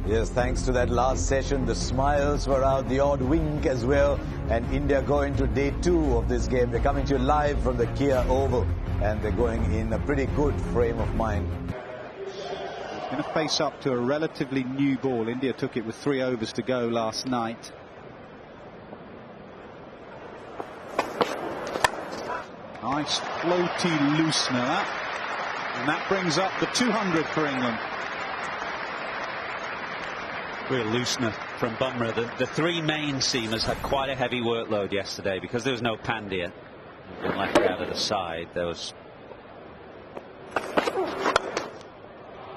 Yes, thanks to that last session, the smiles were out, the odd wink as well. And India going to day 2 of this game. They're coming to you live from the Kia Oval. And they're going in a pretty good frame of mind. It's going to face up to a relatively new ball. India took it with 3 overs to go last night. Nice floaty loosener. And that brings up the 200 for England. Real loosener from Bumrah. The 3 main seamers had quite a heavy workload yesterday because there was no Pandya. Been left out at the side. There was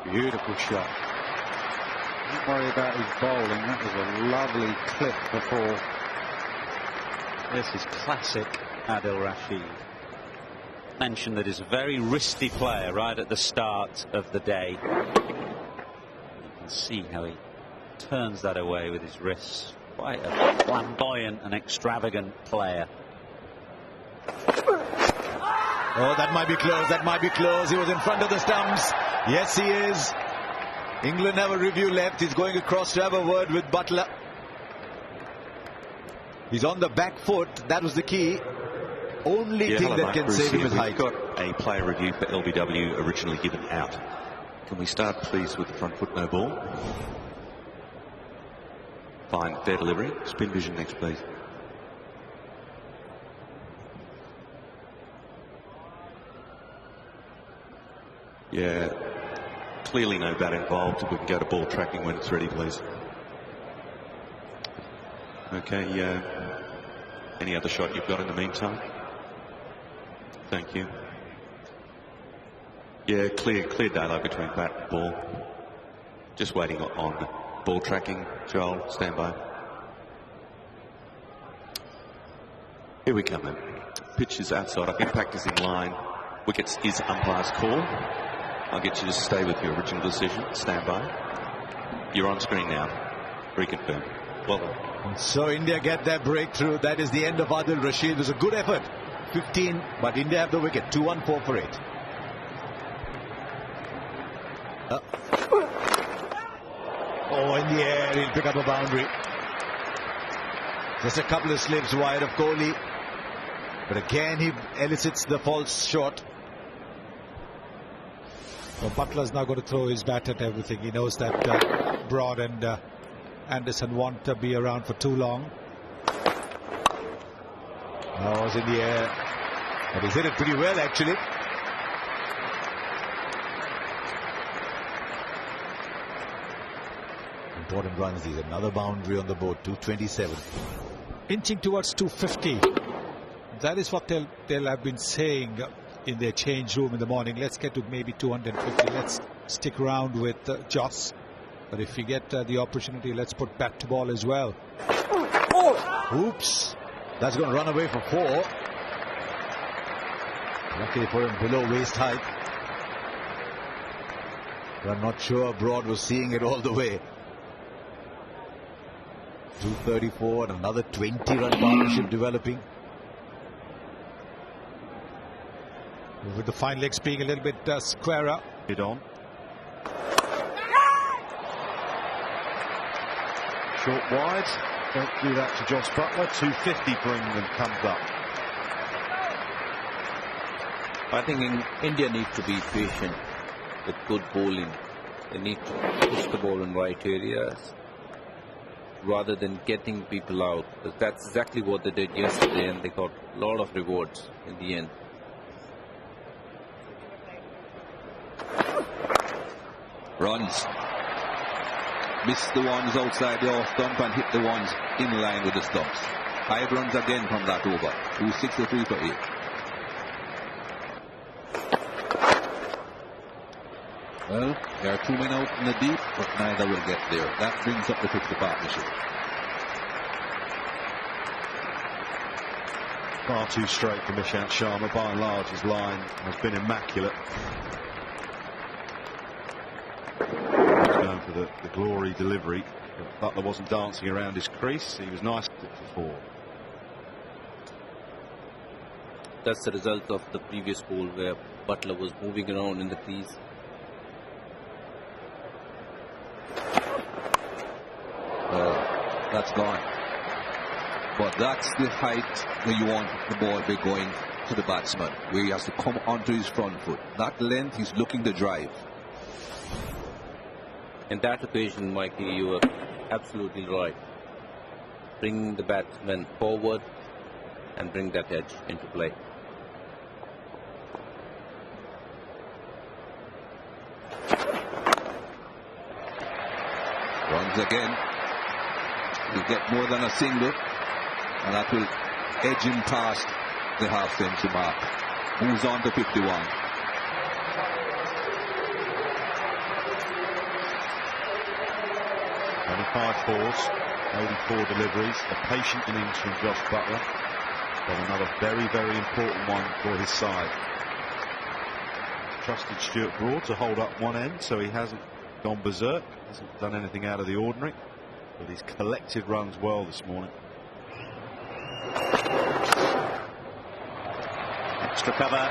beautiful shot. Don't worry about his bowling. That was a lovely clip before. This is classic Adil Rashid. Mentioned that he's a very wristy player right at the start of the day. You can see how he turns that away with his wrists. Quite a flamboyant and extravagant player. Oh, that might be close. That might be close. He was in front of the stumps. Yes, he is. England have a review left. He's going across to have a word with Buttler. He's on the back foot. That was the key. Only thing that can save him is height. We've got a player review for LBW originally given out. Can we start, please, with the front foot no ball? Fine, fair delivery. Spin vision next, please. Yeah, clearly no bat involved. We can go to ball tracking when it's ready, please. Okay, any other shot you've got in the meantime? Thank you. Yeah, clear daylight between bat and ball. Just waiting on ball tracking. Joel, stand by. Here we come in. Pitch is outside. Impact is in line. Wickets is umpire's call. I'll get you to stay with your original decision. Stand by. You're on screen now. Reconfirm. Well done. So India get their breakthrough. That is the end of Adil Rashid. It was a good effort. 15, but India have the wicket. 2-1-4 for 8. Oh, in the air, he'll pick up a boundary. Just a couple of slips wide of Kohli. But again, he elicits the false shot. Well, Butler's now going to throw his bat at everything. He knows that Broad and Anderson won't be around for too long. Oh, it's in the air. But he's hit it pretty well, actually. Important runs. These another boundary on the board. 227. Inching towards 250. That is what they'll have been saying in their change room in the morning. Let's get to maybe 250. Let's stick around with Joss. But if we get the opportunity, let's put bat to ball as well. Oh! Oops. That's going to run away for 4. Luckily for him, below waist height. But I'm not sure Broad was seeing it all the way. 234 and another 20-run partnership developing. With the fine legs being a little bit squarer. It on. Short wide. Don't do that to Jos Buttler. 250 for England comes up. I think India needs to be patient with good bowling. They need to push the ball in right areas rather than getting people out. That's exactly what they did yesterday, and they got a lot of rewards in the end. Runs. Missed the ones outside the off stump and hit the ones in line with the stumps. 5 runs again from that over. 263 for 8. Well, there are 2 men out in the deep, but neither will get there. That brings up the 50 partnership. Far too straight for Nishant Sharma. By and large, his line has been immaculate. Going for the glory delivery. Buttler wasn't dancing around his crease. He was nice for 4. That's the result of the previous ball where Buttler was moving around in the crease. That's gone. But that's the height where you want the ball to be going to the batsman, where he has to come onto his front foot. That length, he's looking to drive. In that occasion, Mikey, you were absolutely right. Bring the batsman forward and bring that edge into play. Runs again. He'll get more than a single, and that will edge him past the half-century mark. Moves on to 51. Only 5 fours, only 4 deliveries. A patient innings from Josh Buttler, but another very, very important one for his side. Trusted Stuart Broad to hold up one end, so he hasn't gone berserk, hasn't done anything out of the ordinary, but he's collected runs well this morning. Extra cover.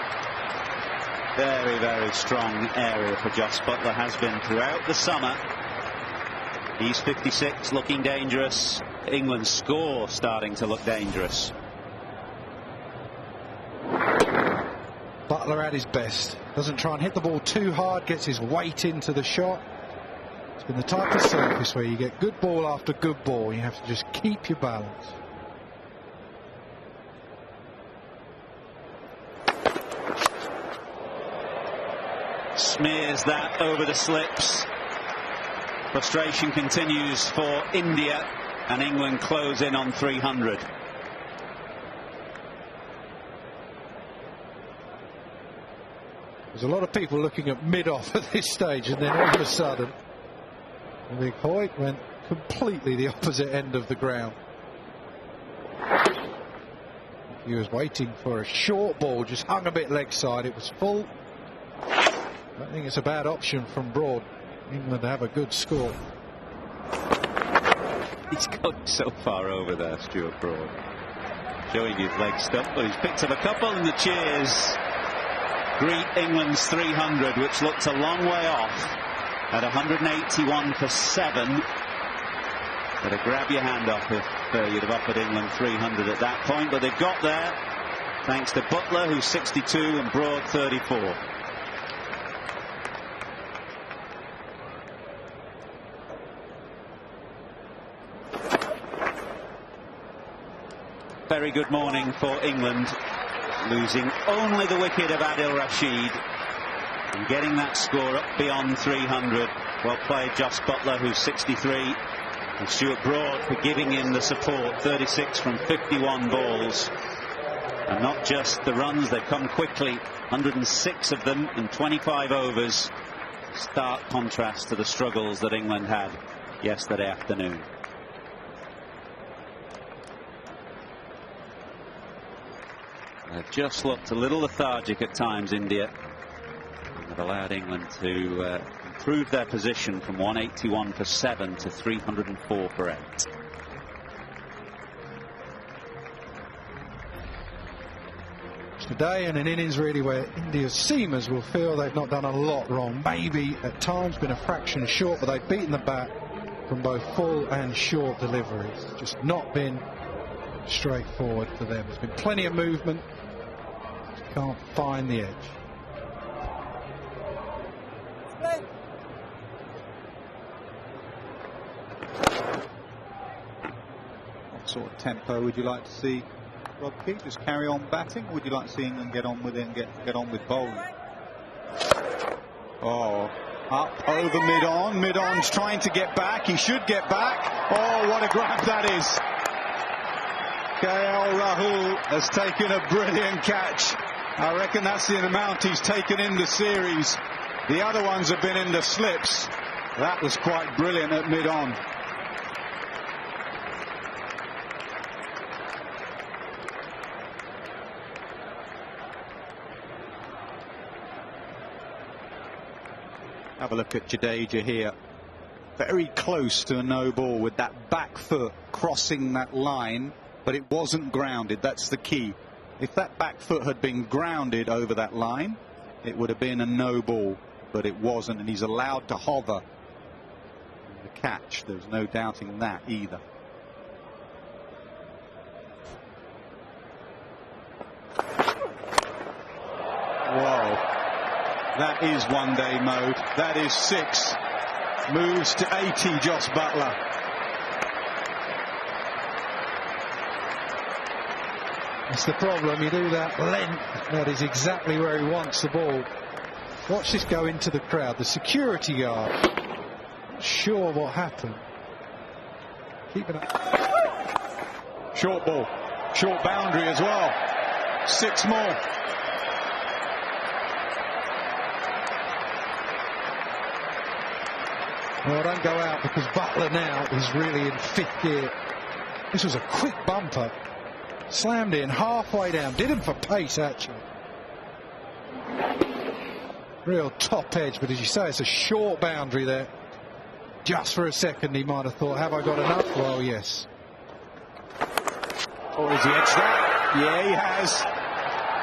Very, very strong area for Josh Buttler, has been throughout the summer. He's 56, looking dangerous. England's score starting to look dangerous. Buttler at his best. Doesn't try and hit the ball too hard, gets his weight into the shot. It's been the type of surface where you get good ball after good ball. You have to just keep your balance. Smears that over the slips. Frustration continues for India, and England close in on 300. There's a lot of people looking at mid-off at this stage, and then all of a sudden the big Hoyt went completely the opposite end of the ground. He was waiting for a short ball, just hung a bit leg side. It was full. I think it's a bad option from Broad. England have a good score. He's got so far over there, Stuart Broad, showing his leg stump, but he's picked up a couple, and the cheers greet England's 300, which looked a long way off at 181 for 7. Better grab your hand off if you'd have offered England 300 at that point, but they've got there thanks to Buttler, who's 62, and Broad 34. Very good morning for England, losing only the wicket of Adil Rashid and getting that score up beyond 300. Well played, Josh Buttler, who's 63, and Stuart Broad for giving him the support. 36 from 51 balls, and not just the runs, they've come quickly. 106 of them in 25 overs. Stark contrast to the struggles that England had yesterday afternoon. They've just looked a little lethargic at times, India. They've allowed England to improve their position from 181 for 7 to 304 for 8. Today, and an innings really where India's seamers will feel they've not done a lot wrong. Maybe at times been a fraction short, but they've beaten the bat from both full and short deliveries. Just not been straightforward for them. There's been plenty of movement. Just can't find the edge. What sort of tempo would you like to see Rob Key? Just carry on batting, or would you like to see England get on with it and get on with bowling? Oh, up over mid-on. Mid-on's trying to get back. He should get back. Oh, what a grab that is. KL Rahul has taken a brilliant catch. I reckon that's the amount he's taken in the series. The other ones have been in the slips. That was quite brilliant at mid-on. Have a look at Jadeja here. Very close to a no ball with that back foot crossing that line, but it wasn't grounded. That's the key. If that back foot had been grounded over that line, it would have been a no ball, but it wasn't, and he's allowed to hover. The catch, there's no doubting that either. That is one-day mode. That is 6. Moves to 80, Jos Buttler. That's the problem. You do that length. That is exactly where he wants the ball. Watch this go into the crowd. The security guard. Not sure what happened. Keeping up. Short ball. Short boundary as well. 6 more. Well, don't go out because Buttler now is really in 5th gear. This was a quick bumper. Slammed in halfway down. Did him for pace, actually. Real top edge, but as you say, it's a short boundary there. Just for a second, he might have thought, have I got enough? Well, yes. Or has he edged that? Yeah, he has.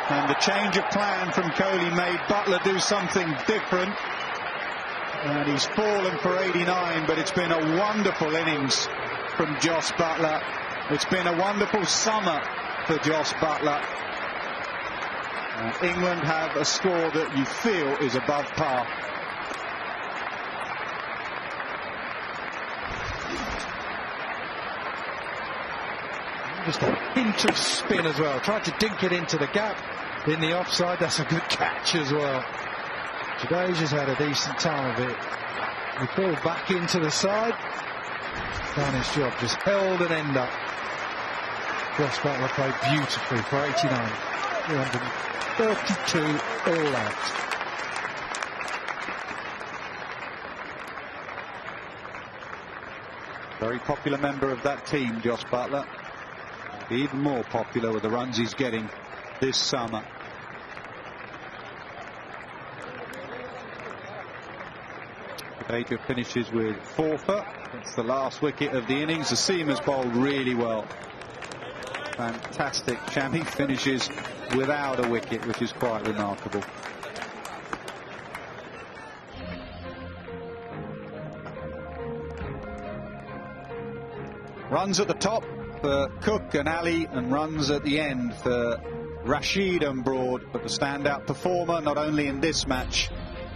And the change of plan from Kohli made Buttler do something different. And he's fallen for 89, but it's been a wonderful innings from Jos Buttler. It's been a wonderful summer for Jos Buttler. England have a score that you feel is above par. Just a hint of spin as well. Tried to dink it into the gap in the offside. That's a good catch as well. Jadeja's had a decent time of it. He fell back into the side. Done his job. Just held an end up. Jos Buttler played beautifully for 89. 332 all out. Very popular member of that team, Jos Buttler. Even more popular with the runs he's getting this summer. Baker finishes with 4 for. It's the last wicket of the innings. The seamer's bowled really well. Fantastic. Shami finishes without a wicket, which is quite remarkable. Runs at the top for Cook and Ali, and runs at the end for Rashid and Broad. But the standout performer, not only in this match,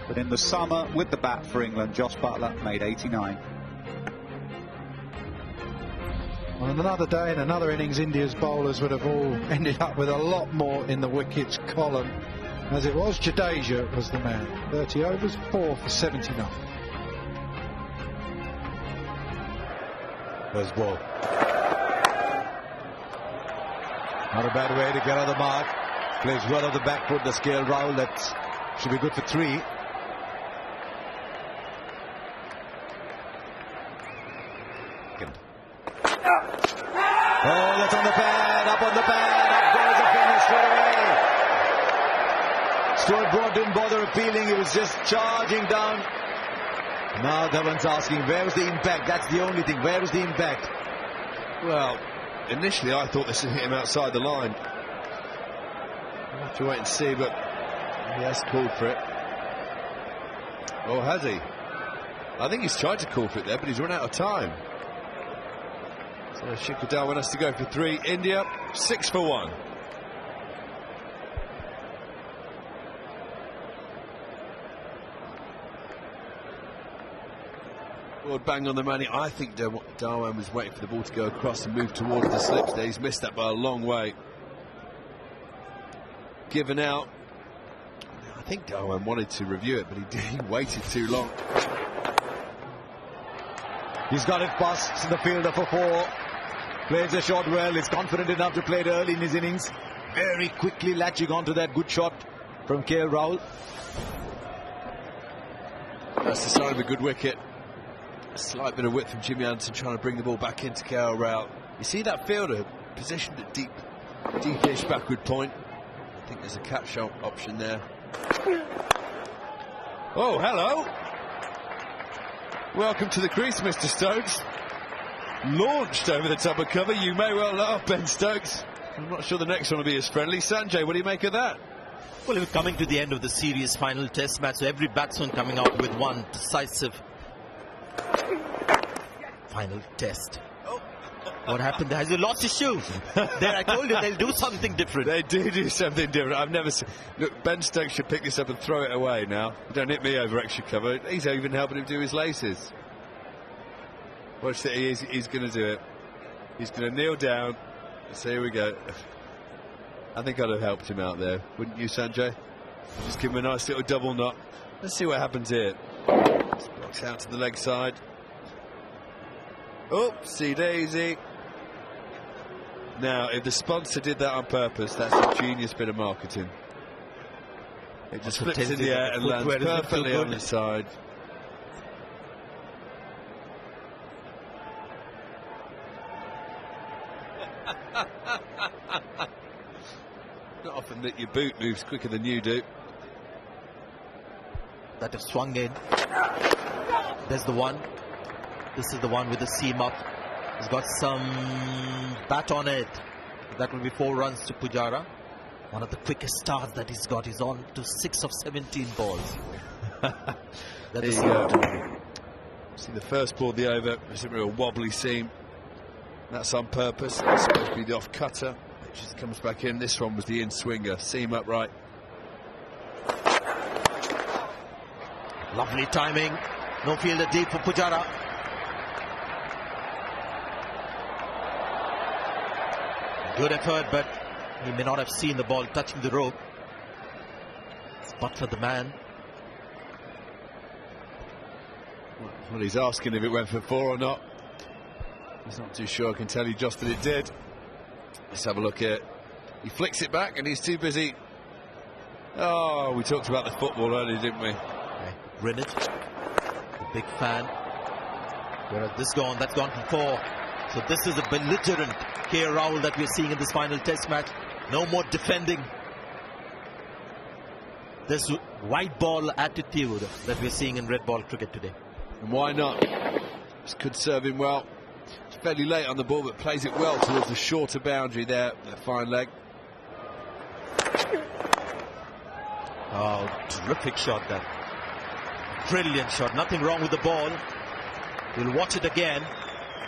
but in the summer with the bat for England, Jos Buttler made 89. On another day, in another innings, India's bowlers would have all ended up with a lot more in the wickets column. As it was, Jadeja was the man. 30 overs, 4 for 79. First ball. Not a bad way to get on the mark. Plays well on the back foot, the scale Rahul. That should be good for 3. Oh, that's on the pad, up on the pad, up goes the finish straight away. Stuart Broad didn't bother appealing, he was just charging down. Now Dhawan's asking, where was the impact? That's the only thing, where was the impact? Well, initially I thought this would hit him outside the line. We'll have to wait and see, but he has called for it. Or has he? I think he's tried to call for it there, but he's run out of time. So Shikhar Dhawan has to go for 3. India 6 for 1. Well, bang on the money. I think Dhawan was waiting for the ball to go across and move towards the slips there. He's missed that by a long way. Given out. I think Dhawan wanted to review it, but he waited too long. He's got it past the fielder for 4. Plays the shot well. He's confident enough to play it early in his innings. Very quickly latching onto that good shot from KL Rahul. That's the sign of a good wicket. A slight bit of width from Jimmy Anderson trying to bring the ball back into KL Rahul. You see that fielder positioned at deep-ish backward point. I think there's a catch option there. Oh, hello. Welcome to the crease, Mr. Stokes. Launched over the top of cover. You may well laugh, Ben Stokes. I'm not sure the next one will be as friendly. Sanjay, what do you make of that? Well, we're coming to the end of the series final test match, so every batsman coming out with one decisive final test. What happened? Has he lost his shoes? There, I told you they'll do something different. They do something different. I've never seen. Look, Ben Stokes should pick this up and throw it away now. Don't hit me over extra cover. He's even helping him do his laces. Watch that. He's going to do it. He's going to kneel down. So here we go. I think I'd have helped him out there, wouldn't you, Sanjay? Just give him a nice little double knot. Let's see what happens here. This blocks out to the leg side. Oopsie daisy. Now, if the sponsor did that on purpose, that's a genius bit of marketing. It just flips in the air and lands perfectly on the side. Not often that your boot moves quicker than you do. That has swung in. There's the one. This is the one with the seam up. He's got some bat on it. That will be 4 runs to Pujara. One of the quickest starts that he's got. He's on to 6 of 17 balls. There you go. See the first ball of the over. It's a real wobbly seam. That's on purpose. It's supposed to be the off cutter. It just comes back in. This one was the in swinger. Seam upright. Lovely timing. No fielder deep for Pujara. Good effort, but he may not have seen the ball touching the rope. But for the man. Well, he's asking if it went for 4 or not. He's not too sure. I can tell you just that it did. Let's have a look here. He flicks it back and he's too busy. Oh, we talked about the football earlier, didn't we? Greenwich, the big fan. Where has this gone? That's gone for 4. So this is a belligerent KL Rahul that we're seeing in this final test match. No more defending. This white ball attitude that we're seeing in red ball cricket today. And why not? This could serve him well. It's fairly late on the ball, but plays it well towards the shorter boundary there. That fine leg. Oh, terrific shot there. Brilliant shot. Nothing wrong with the ball. We'll watch it again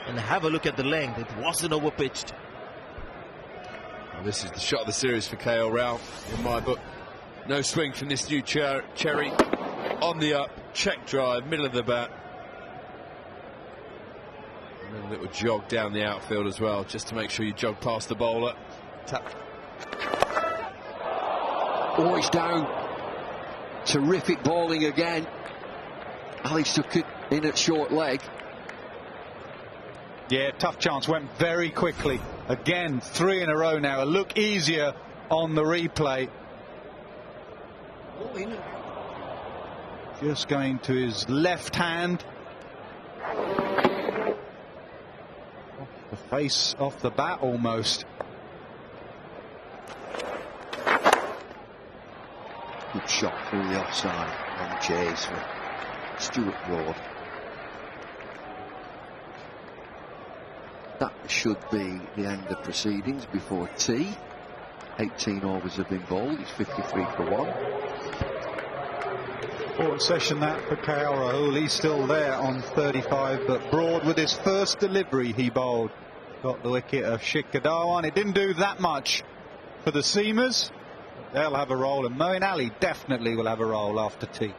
and have a look at the length. It wasn't overpitched. Well, this is the shot of the series for KL Rahul in my book. No swing from this new Cherry. On the up, check drive, middle of the bat. And then a little jog down the outfield as well, just to make sure you jog past the bowler. Tap. Oh, it's down. Terrific bowling again. Ali took it in at short leg. Yeah, tough chance. Went very quickly. Again, 3 in a row now. A look easier on the replay. Just going to his left hand. Off the face off the bat almost. Good shot through the offside on chase for Stuart Broad. That should be the end of proceedings before tea. 18 overs have been bowled. It's 53 for 1. Important session that for KL Rahul. He's still there on 35, but Broad with his first delivery he bowled. Got the wicket of Shikhar Dhawan. It didn't do that much for the seamers. They'll have a roll, and Moeen Ali definitely will have a roll after tea.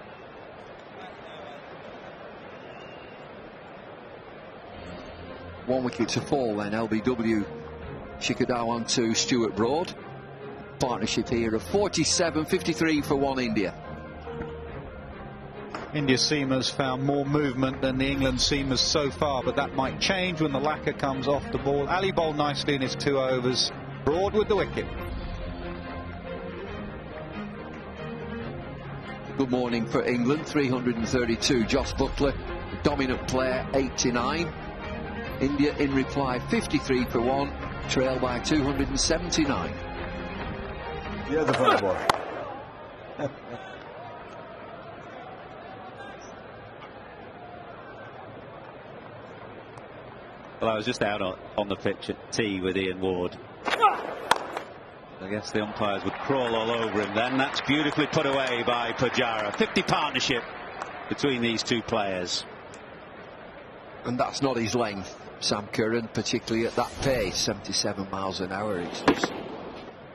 One wicket to fall then. LBW Shikhar Dhawan to Stuart Broad. Partnership here of 47, 53 for 1 India. India seamers found more movement than the England seamers so far, but that might change when the lacquer comes off the ball. Ali bowled nicely in his 2 overs. Broad with the wicket. Good morning for England. 332. Joss Buttler, the dominant player, 89. India in reply, 53 for 1, trail by 279. Here's the front ball. Well, I was just out on the pitch at tea with Ian Ward. I guess the umpires would crawl all over him then. That's beautifully put away by Pujara. 50 partnership between these 2 players. And that's not his length. Sam Curran, particularly at that pace, 77 miles an hour. It's just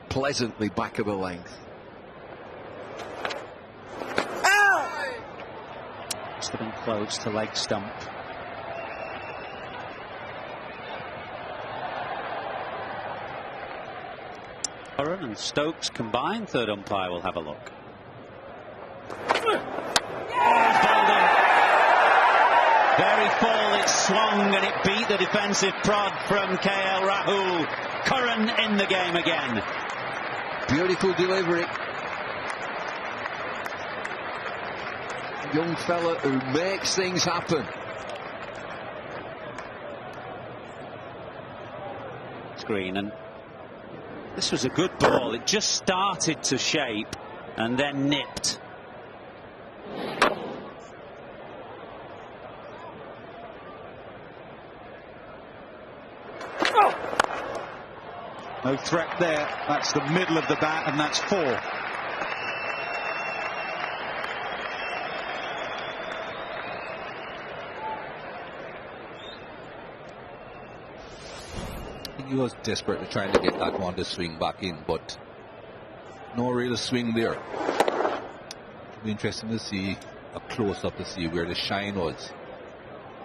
pleasantly back of the length. Must have been close to leg stump. Curran and Stokes combined. Third umpire will have a look. Very full, it swung and it beat the defensive prod from KL Rahul. Curran in the game again. Beautiful delivery. Young fella who makes things happen. Screen, and this was a good ball. It just started to shape and then nipped. No threat there. That's the middle of the bat, and that's 4. He was desperately trying to get that one to swing back in, but no real swing there. It'll be interesting to see a close-up to see where the shine was.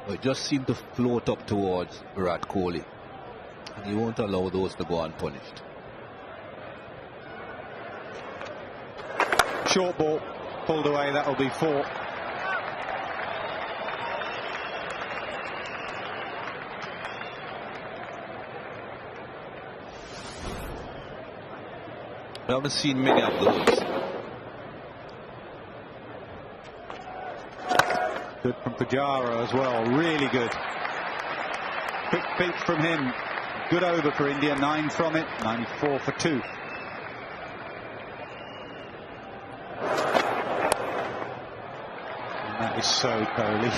But it just seemed to float up towards Virat Kohli, and he won't allow those to go unpunished. Short ball, pulled away, that'll be 4. I haven't seen many of those. Good from Pujara as well, really good. Quick feet from him. Good over for India, 9 from it, 94 for 2. And that is so Kohli.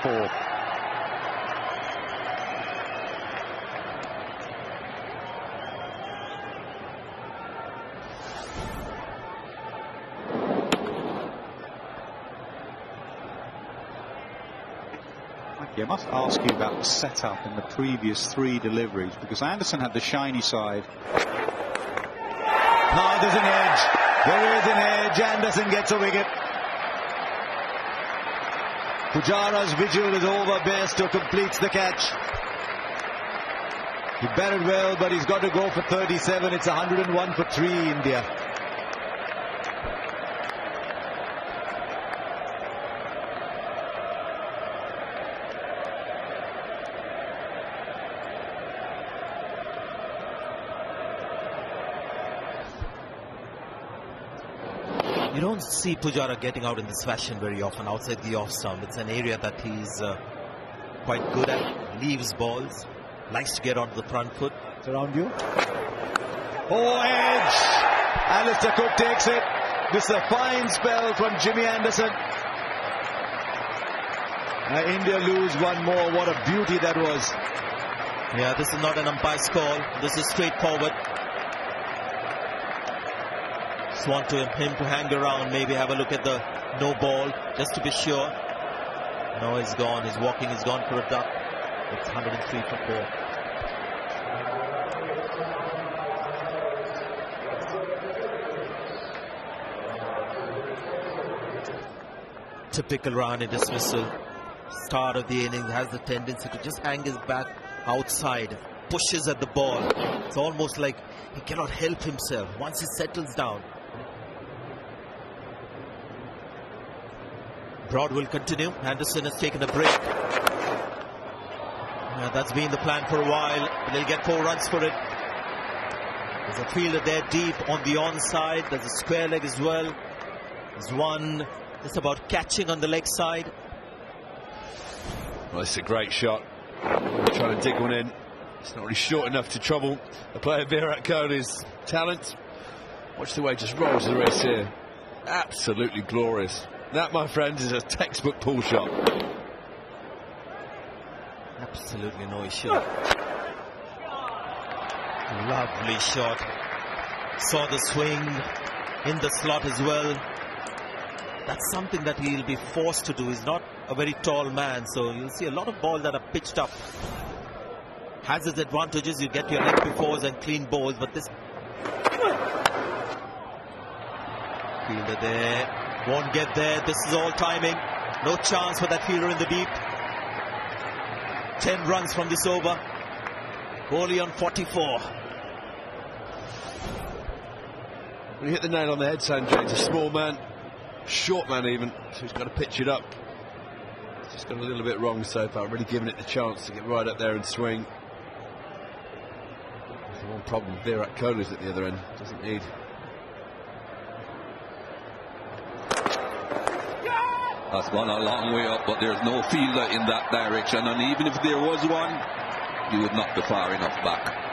4. I must ask you about the setup in the previous 3 deliveries, because Anderson had the shiny side. Now there's an edge. There is an edge. Anderson gets a wicket. Pujara's vigil is over. Bairstow completes the catch. He batted well, but he's got to go for 37. It's 101 for 3, India. You don't see Pujara getting out in this fashion very often outside the off stump. It's an area that he's quite good at. Leaves balls, likes to get onto the front foot. It's around you. Oh, edge! Alistair Cook takes it. This is a fine spell from Jimmy Anderson. India lose one more. What a beauty that was. Yeah, this is not an umpire's call. This is straightforward. Just want him to hang around, maybe have a look at the no ball, just to be sure. No, he's gone. He's walking. He's gone for a duck. It's 103 for 4. Typical Rahane dismissal. Start of the inning, has the tendency to just hang his bat outside, pushes at the ball. It's almost like he cannot help himself once he settles down. Broad will continue. Anderson has taken a break. That's been the plan for a while. They'll get 4 runs for it. There's a fielder there deep on the onside. There's a square leg as well. There's one just about catching on the leg side. Well, it's a great shot. Trying to dig one in. It's not really short enough to trouble a player Virat Kohli's talent. Watch the way it just rolls the wrist here. Absolutely glorious. That, my friends, is a textbook pull shot. Absolutely no issue. Lovely shot. Saw the swing in the slot as well. That's something that he'll be forced to do. He's not a very tall man, so you'll see a lot of balls that are pitched up has its advantages. You get your leg befores and clean balls, but this fielder there won't get there. This is all timing. No chance for that fielder in the deep. 10 runs from this over. Kohli on 44. You hit the nail on the head, Sanjay. It's a small man, short man even, so he's got to pitch it up. He's just got a little bit wrong so far, really giving it the chance to get right up there and swing. There's the one problem, Virat Kohli's at the other end, doesn't need. That's gone a long way up, but there's no fielder in that direction, and even if there was one, he would not be far enough back.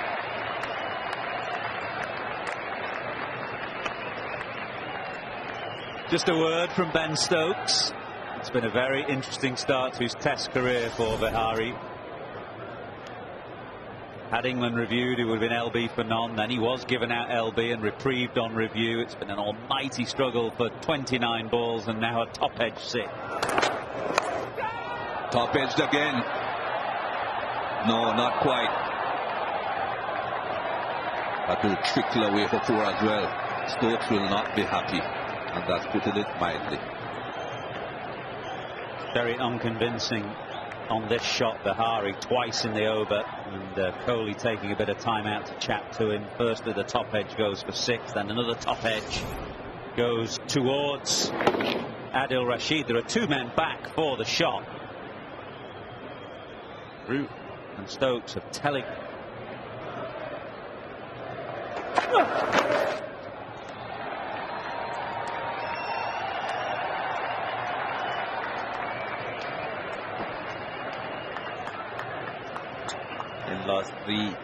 Just a word from Ben Stokes. It's been a very interesting start to his Test career for Vihari. Had England reviewed, it would have been LB for none. Then he was given out LB and reprieved on review. It's been an almighty struggle for 29 balls and now a top edge 6. Top edged again. No, not quite. That will trickle away for 4 as well. Stokes will not be happy, and that's putting it mildly. Very unconvincing on this shot, Vihari, twice in the over, and Kohli taking a bit of time out to chat to him. Firstly, the top edge goes for 6, then another top edge goes towards Adil Rashid. There are 2 men back for the shot. Root and Stokes are telling. In last 3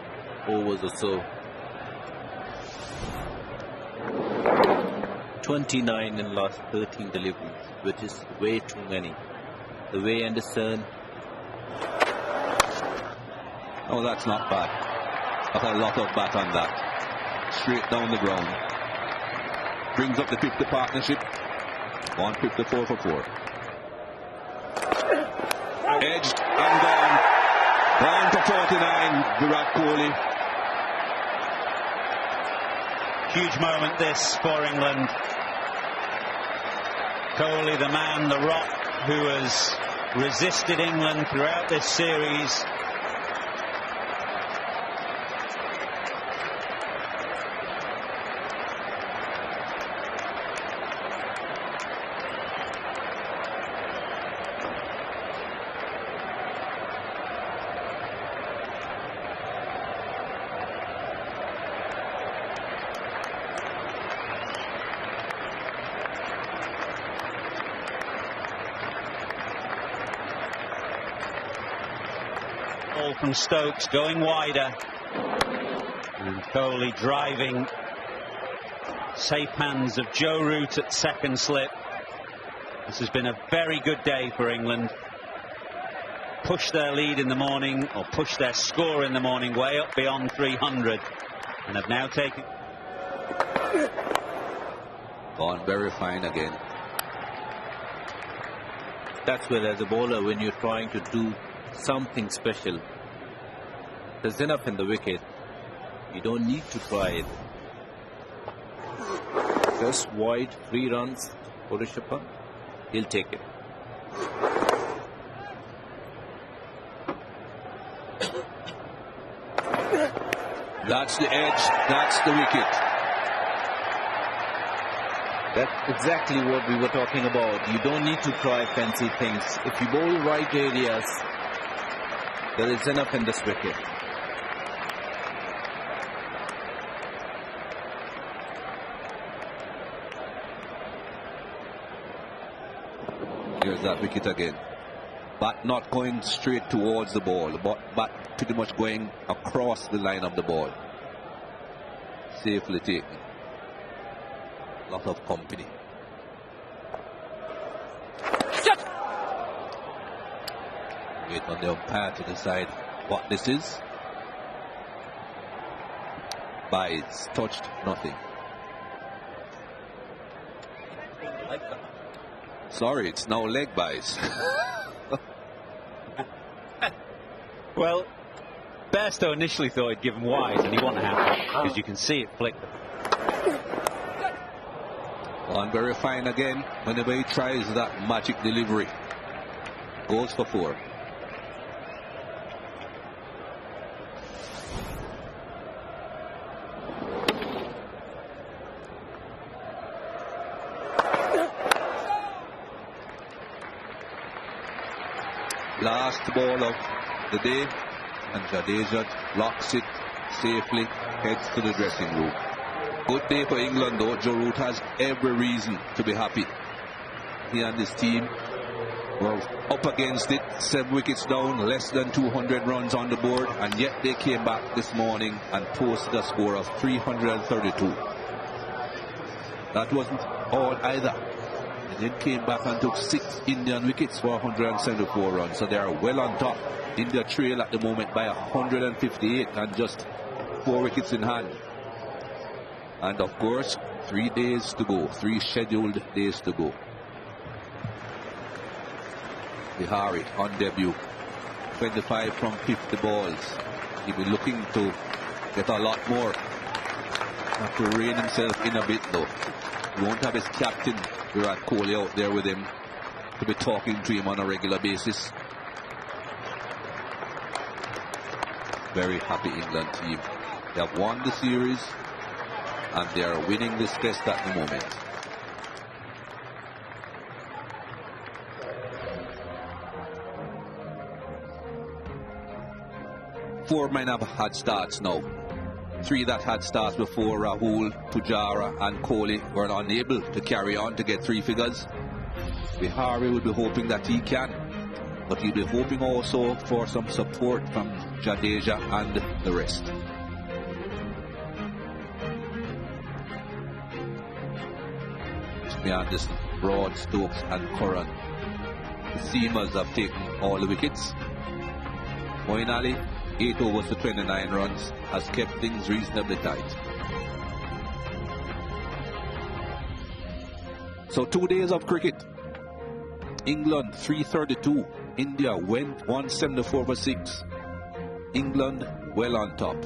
overs or so, 29 in last 13 deliveries, which is way too many. The way Anderson. Oh, that's not bad. That's a lot of bat on that. Straight down the ground. Brings up the 50 partnership. 154 for 4. Edged and gone. Down to 49, Virat Kohli. Huge moment this for England. Kohli, the man, the rock, who has resisted England throughout this series. From Stokes going wider, and Kohli driving. Safe hands of Joe Root at second slip. This has been a very good day for England. Pushed their lead in the morning, or pushed their score in the morning way up beyond 300, and have now taken. Gone very fine again. That's where, as a bowler, when you're trying to do something special, there's enough in the wicket. You don't need to try it. Just wide, 3 runs for Rishabh Pant. He'll take it. That's the edge. That's the wicket. That's exactly what we were talking about. You don't need to try fancy things. If you bowl right areas, there is enough in this wicket. Here's that wicket again. Bat not going straight towards the ball, but bat pretty much going across the line of the ball. Safely taken. Lot of company. Wait on the umpire to decide what this is. Byes, touched, nothing. Sorry, it's now leg byes. Well, Bairstow initially thought he'd given wide, and he wasn't happy because you can see it flick. And very fine again whenever he tries that magic delivery. Goes for 4. Last ball of the day, and Jadeja locks it safely, heads to the dressing room. Good day for England though. Joe Root has every reason to be happy. He and his team were up against it, 7 wickets down, less than 200 runs on the board, and yet they came back this morning and posted a score of 332. That wasn't all either. They then came back and took 6 Indian wickets for 174 runs, so they are well on top. India trail at the moment by 158 and just 4 wickets in hand. And of course, 3 days to go, 3 scheduled days to go. Bihari on debut, 25 from 50 balls. He'll be looking to get a lot more. Have to rein himself in a bit though. He won't have his captain Virat Kohli out there with him to be talking to him on a regular basis. Very happy England team. They have won the series and they are winning this test at the moment. Four men have had starts now. 3 that had starts before Rahul, Pujara and Kohli were unable to carry on to get 3 figures. Bihari will be hoping that he can, but he'll be hoping also for some support from Jadeja and the rest. Jimmy Anderson, Broad, Stokes and Curran. The seamers have taken all the wickets. Moeen Ali, 8 overs for 29 runs, has kept things reasonably tight. So 2 days of cricket. England 332, India went 174 for 6. England well on top.